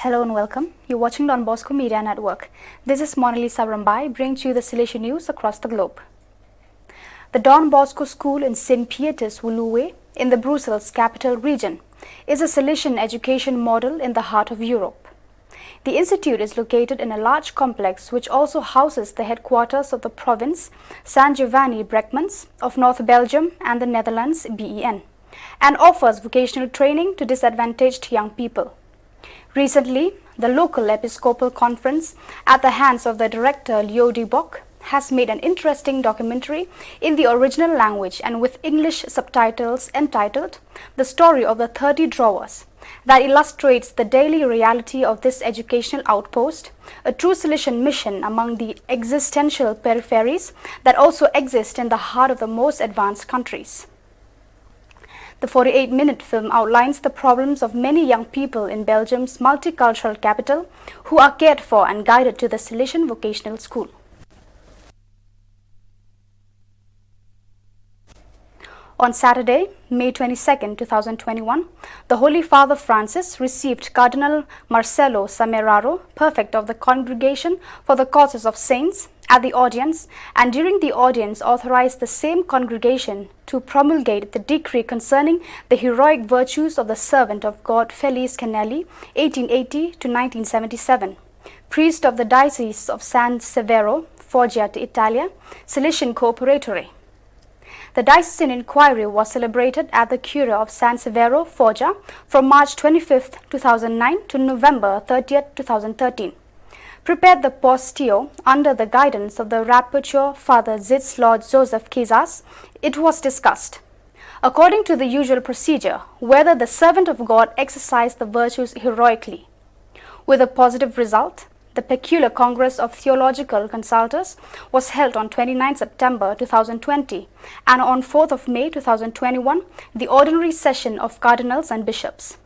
Hello and welcome. You're watching Don Bosco Media Network. This is Monalisa Rambai bringing you the Salesian news across the globe. The Don Bosco School in St. Pieter's, Woluwe, in the Brussels capital region, is a Salesian education model in the heart of Europe. The institute is located in a large complex which also houses the headquarters of the province San Giovanni Brekmans of North Belgium and the Netherlands BEN, and offers vocational training to disadvantaged young people. Recently, the local Episcopal Conference, at the hands of the director Leo de Bock, has made an interesting documentary in the original language and with English subtitles entitled The Story of the 30 Drawers, that illustrates the daily reality of this educational outpost, a true Salesian mission among the existential peripheries that also exist in the heart of the most advanced countries. The 48-minute film outlines the problems of many young people in Belgium's multicultural capital who are cared for and guided to the Salesian Vocational School. On Saturday, May 22, 2021, the Holy Father Francis received Cardinal Marcelo Sameraro, prefect of the Congregation for the Causes of Saints, at the audience, and during the audience authorized the same congregation to promulgate the decree concerning the heroic virtues of the servant of God Felice Canelli, 1880 to 1977, priest of the Diocese of San Severo, Foggia d'Italia, Salesian Cooperatore. The diocesan inquiry was celebrated at the Cura of San Severo, Foggia, from March 25, 2009 to November 30, 2013. Prepared the postio under the guidance of the rapporteur Father Zitz Lord Joseph Kizas, it was discussed, according to the usual procedure, whether the servant of God exercised the virtues heroically. With a positive result, the Peculiar Congress of Theological Consultors was held on 29 September 2020 and on 4th of May 2021, the ordinary session of cardinals and bishops.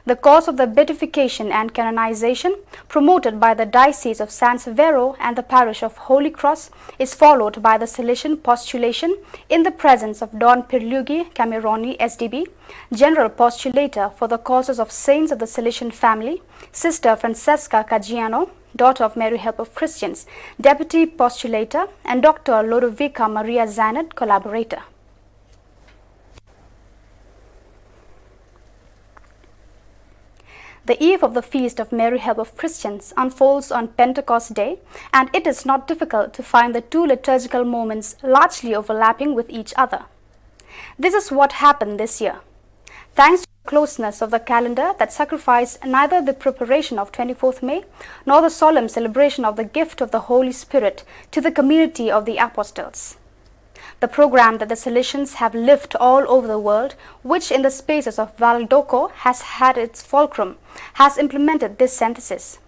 The cause of the beatification and canonization promoted by the Diocese of San Severo and the parish of Holy Cross is followed by the Salesian postulation in the presence of Don Pierluigi Cameroni SDB, General Postulator for the Causes of Saints of the Salesian Family, Sister Francesca Caggiano, daughter of Mary Help of Christians, Deputy Postulator, and Dr. Lodovica Maria Zanet, collaborator. The eve of the feast of Mary Help of Christians unfolds on Pentecost Day, and it is not difficult to find the two liturgical moments largely overlapping with each other. This is what happened this year. Thanks to the closeness of the calendar that sacrificed neither the preparation of 24th May nor the solemn celebration of the gift of the Holy Spirit to the community of the apostles. The program that the Salesians have lived all over the world, which in the spaces of Valdoco has had its fulcrum, has implemented this synthesis.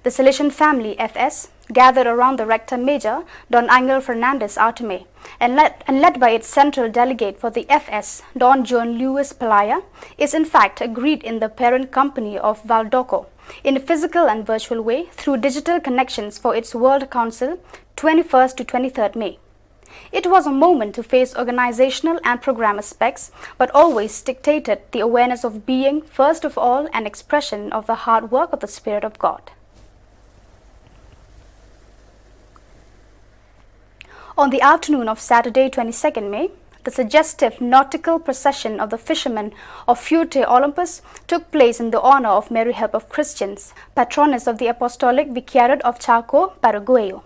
The Salesian family FS, gathered around the Rector Major, Don Angel Fernandez Artime, and led by its central delegate for the FS, Don John Luis Pelaya, is in fact agreed in the parent company of Valdoco, in a physical and virtual way through digital connections for its World Council 21st to 23rd May. It was a moment to face organizational and program aspects, but always dictated the awareness of being, first of all, an expression of the hard work of the Spirit of God. On the afternoon of Saturday, 22nd May, the suggestive nautical procession of the fishermen of Furte Olympus took place in the honor of Mary Help of Christians, patroness of the Apostolic Vicariate of Chaco, Paraguayo.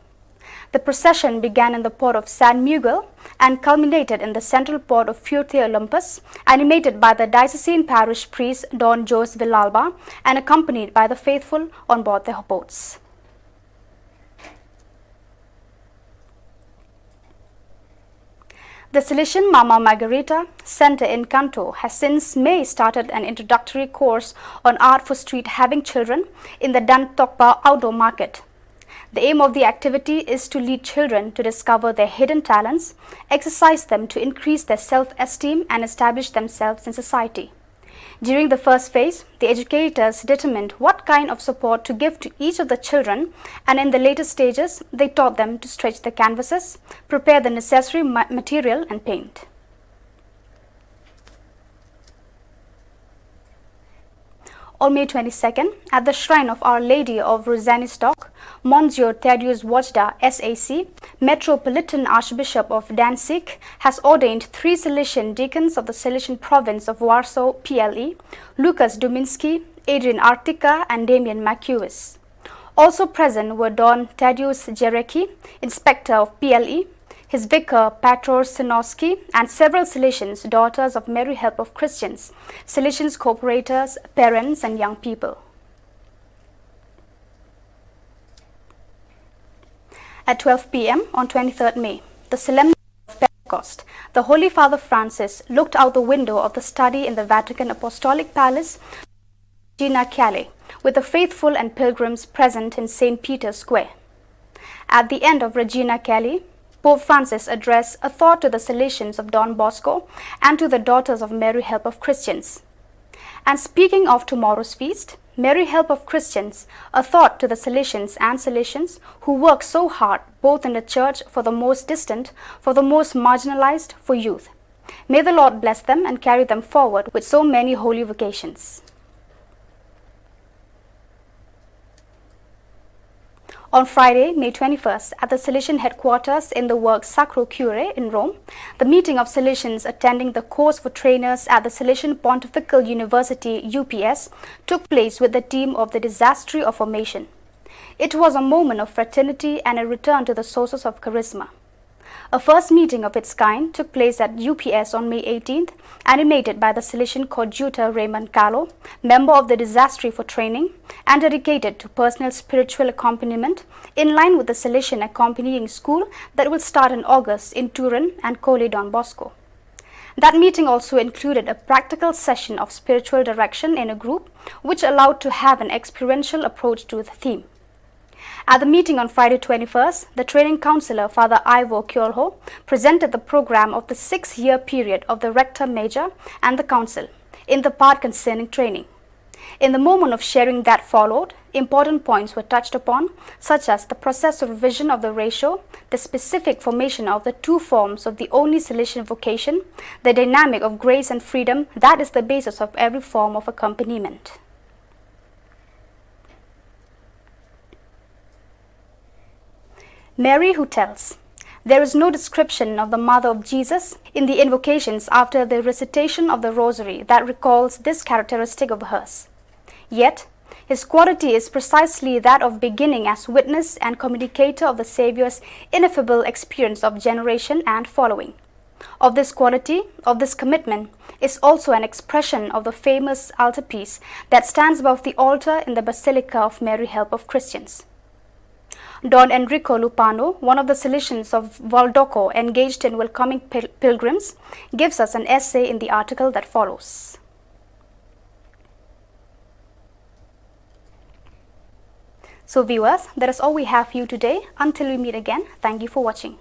The procession began in the port of San Miguel and culminated in the central port of Furte Olympus, animated by the diocesan parish priest Don Jose Villalba and accompanied by the faithful on board the boats. The Salesian Mama Margarita Center in Canto has since May started an introductory course on art for street having children in the Dan Tokpa outdoor market. The aim of the activity is to lead children to discover their hidden talents, exercise them to increase their self-esteem and establish themselves in society. During the first phase, the educators determined what kind of support to give to each of the children, and in the later stages, they taught them to stretch the canvases, prepare the necessary material and paint. On May 22nd, at the shrine of Our Lady of Rosenstock, Monsieur Thaddeus Wojda, SAC, Metropolitan Archbishop of Danzig, has ordained 3 Salesian deacons of the Salesian province of Warsaw, PLE, Lucas Duminski, Adrian Artika, and Damian Macius. Also present were Don Thaddeus Jarecki, Inspector of PLE, his vicar Petros Sinowski, and several Salesians, daughters of Mary Help of Christians, Salesians cooperators, parents, and young people. At 12 p.m. on 23rd May, the solemnity of Pentecost, the Holy Father Francis looked out the window of the study in the Vatican Apostolic Palace, Regina Calle, with the faithful and pilgrims present in St. Peter's Square. At the end of Regina Calle, Pope Francis addressed a thought to the Salesians of Don Bosco and to the daughters of Mary Help of Christians. And speaking of tomorrow's feast, Mary Help of Christians, a thought to the Salesians and Salesians who work so hard both in the church for the most distant, for the most marginalized, for youth. May the Lord bless them and carry them forward with so many holy vocations. On Friday, May 21st, at the Salesian headquarters in the work Sacro Cure in Rome, the meeting of Salesians attending the course for trainers at the Salesian Pontifical University UPS took place with the theme of the Disastery of Formation. It was a moment of fraternity and a return to the sources of charisma. A first meeting of its kind took place at UPS on May 18th, animated by the Salesian coadjutor Raymond Callo, member of the Disastery for Training, and dedicated to personal spiritual accompaniment in line with the Salesian accompanying school that will start in August in Turin and Colle Don Bosco. That meeting also included a practical session of spiritual direction in a group, which allowed to have an experiential approach to the theme. At the meeting on Friday 21st, the training counselor, Father Ivo Kjolho, presented the program of the 6-year period of the Rector Major and the Council in the part concerning training. In the moment of sharing that followed, important points were touched upon, such as the process of revision of the ratio, the specific formation of the 2 forms of the only Salesian vocation, the dynamic of grace and freedom that is the basis of every form of accompaniment. Mary who tells. There is no description of the Mother of Jesus in the invocations after the recitation of the Rosary that recalls this characteristic of hers. Yet, his quality is precisely that of beginning as witness and communicator of the Saviour's ineffable experience of generation and following. Of this quality, of this commitment, is also an expression of the famous altarpiece that stands above the altar in the Basilica of Mary Help of Christians. Don Enrico Lupano, one of the Salesians of Valdoco engaged in welcoming pilgrims, gives us an essay in the article that follows. So viewers, that is all we have for you today. Until we meet again, thank you for watching.